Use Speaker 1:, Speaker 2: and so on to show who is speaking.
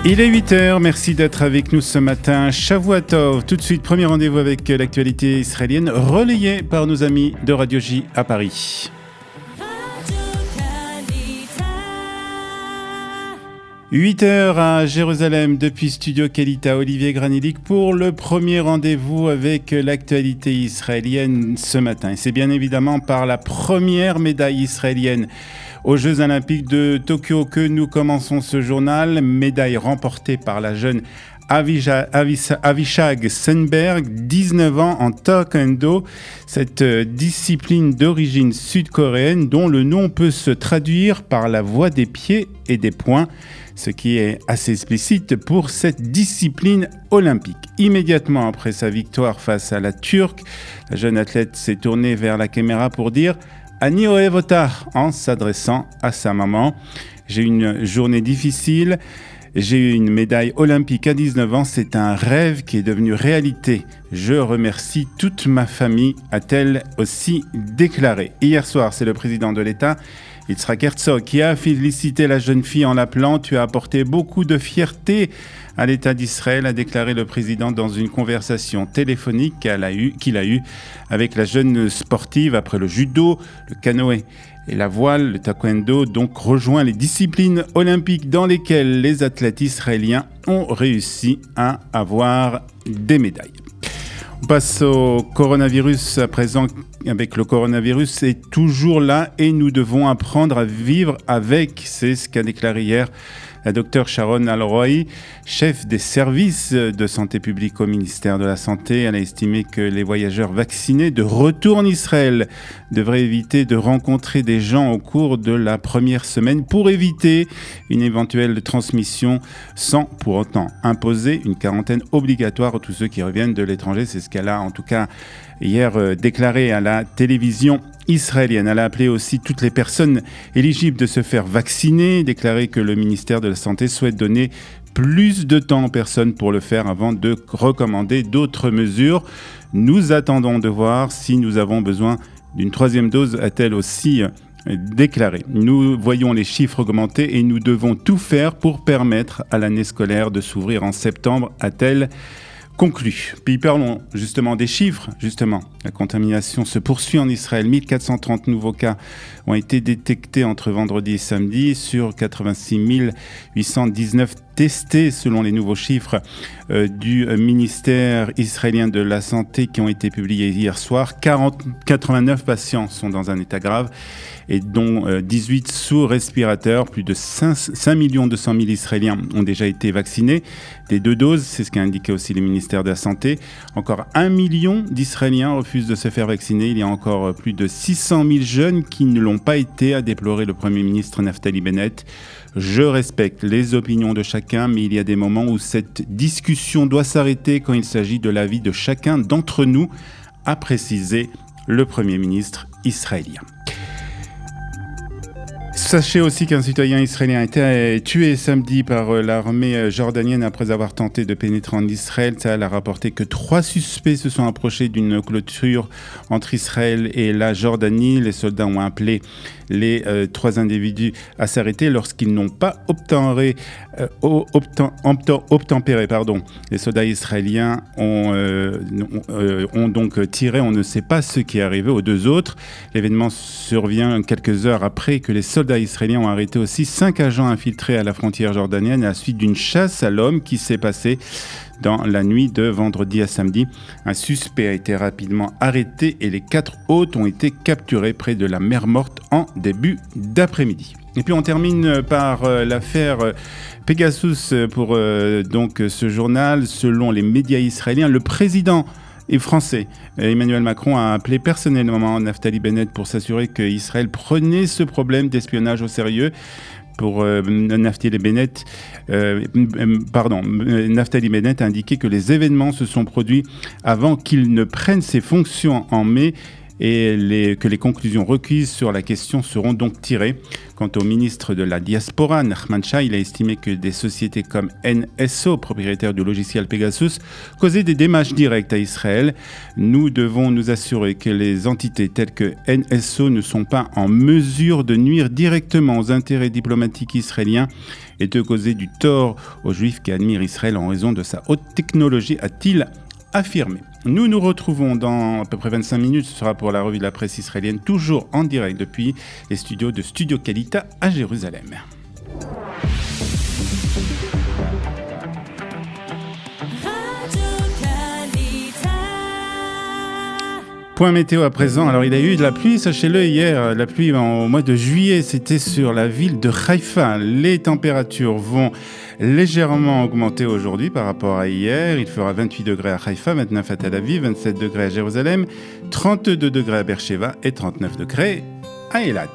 Speaker 1: Il est 8h, merci d'être avec nous ce matin. Shavua Tov, tout de suite, premier rendez-vous avec l'actualité israélienne, relayée par nos amis de Radio J à Paris. 8h à Jérusalem, depuis Studio Kalita, Olivier Granilic pour le premier rendez-vous avec l'actualité israélienne ce matin. Et c'est bien évidemment par la première médaille israélienne aux Jeux Olympiques de Tokyo que nous commençons ce journal. Médaille remportée par la jeune Avishag Sundberg, 19 ans en taekwondo, cette discipline d'origine sud-coréenne dont le nom peut se traduire par la voie des pieds et des poings, ce qui est assez explicite pour cette discipline olympique. Immédiatement après sa victoire face à la Turque, la jeune athlète s'est tournée vers la caméra pour dire « Ani ohev otar » en s'adressant à sa maman. « J'ai une journée difficile. J'ai eu une médaille olympique à 19 ans, c'est un rêve qui est devenu réalité. Je remercie toute ma famille », a-t-elle aussi déclaré. Hier soir, c'est le président de l'État, Yitzhak Herzog, qui a félicité la jeune fille en l'appelant « Tu as apporté beaucoup de fierté à l'État d'Israël », a déclaré le président dans une conversation téléphonique qu'il a eue avec la jeune sportive après le judo, le canoë et la voile. Le taekwondo donc rejoint les disciplines olympiques dans lesquelles les athlètes israéliens ont réussi à avoir des médailles. On passe au coronavirus à présent. Avec le coronavirus, c'est toujours là et nous devons apprendre à vivre avec. C'est ce qu'a déclaré hier la docteure Sharon Alroy, chef des services de santé publique au ministère de la Santé. Elle a estimé que les voyageurs vaccinés de retour en Israël devraient éviter de rencontrer des gens au cours de la première semaine pour éviter une éventuelle transmission sans pour autant imposer une quarantaine obligatoire à tous ceux qui reviennent de l'étranger. C'est ce qu'elle a en tout cas hier déclaré à la télévision israélienne. Elle a appelé aussi toutes les personnes éligibles de se faire vacciner, déclaré que le ministère de la Santé souhaite donner plus de temps aux personnes pour le faire avant de recommander d'autres mesures. Nous attendons de voir si nous avons besoin d'une troisième dose, a-t-elle aussi déclaré. Nous voyons les chiffres augmenter et nous devons tout faire pour permettre à l'année scolaire de s'ouvrir en septembre, a-t-elle conclu. Puis parlons justement des chiffres. Justement, la contamination se poursuit en Israël. 1430 nouveaux cas ont été détectés entre vendredi et samedi sur 86 819 testés selon les nouveaux chiffres du ministère israélien de la Santé qui ont été publiés hier soir. 89 patients sont dans un état grave et dont 18 sous respirateurs. Plus de 5 200 000 Israéliens ont déjà été vaccinés des 2 doses, c'est ce qu'a indiqué aussi le ministère de la Santé. Encore 1 million d'Israéliens refusent de se faire vacciner. Il y a encore plus de 600 000 jeunes qui ne l'ont pas été, a déploré le Premier ministre Naftali Bennett. Je respecte les opinions de chacun, mais il y a des moments où cette discussion doit s'arrêter quand il s'agit de la vie de chacun d'entre nous, a précisé le Premier ministre israélien. Sachez aussi qu'un citoyen israélien a été tué samedi par l'armée jordanienne après avoir tenté de pénétrer en Israël. Ça a rapporté que 3 suspects se sont approchés d'une clôture entre Israël et la Jordanie. Les soldats ont appelé les 3 individus à s'arrêter lorsqu'ils n'ont pas obtempéré. Les soldats israéliens ont donc tiré. On ne sait pas ce qui est arrivé aux 2 autres. L'événement survient quelques heures après que les soldats israéliens ont arrêté aussi 5 agents infiltrés à la frontière jordanienne à la suite d'une chasse à l'homme qui s'est passée dans la nuit de vendredi à samedi. Un suspect a été rapidement arrêté et les 4 autres ont été capturés près de la mer Morte en début d'après-midi. Et puis on termine par l'affaire Pegasus pour donc ce journal. Selon les médias israéliens, le président français Emmanuel Macron a appelé personnellement Naftali Bennett pour s'assurer qu'Israël prenait ce problème d'espionnage au sérieux. Pour Naftali Bennett a indiqué que les événements se sont produits avant qu'il ne prenne ses fonctions en mai et que les conclusions requises sur la question seront donc tirées. Quant au ministre de la Diaspora, Nachman Shai, il a estimé que des sociétés comme NSO, propriétaire du logiciel Pegasus, causaient des démarches directes à Israël. Nous devons nous assurer que les entités telles que NSO ne sont pas en mesure de nuire directement aux intérêts diplomatiques israéliens et de causer du tort aux Juifs qui admirent Israël en raison de sa haute technologie, a-t-il affirmé. Nous nous retrouvons dans à peu près 25 minutes, ce sera pour la revue de la presse israélienne, toujours en direct depuis les studios de Studio Kalita à Jérusalem. Point météo à présent. Alors, il y a eu de la pluie, sachez-le, hier. La pluie au mois de juillet, c'était sur la ville de Haïfa. Les températures vont légèrement augmenter aujourd'hui par rapport à hier. Il fera 28 degrés à Haïfa, 29 à Tel Aviv, 27 degrés à Jérusalem, 32 degrés à Beersheva et 39 degrés à Eilat.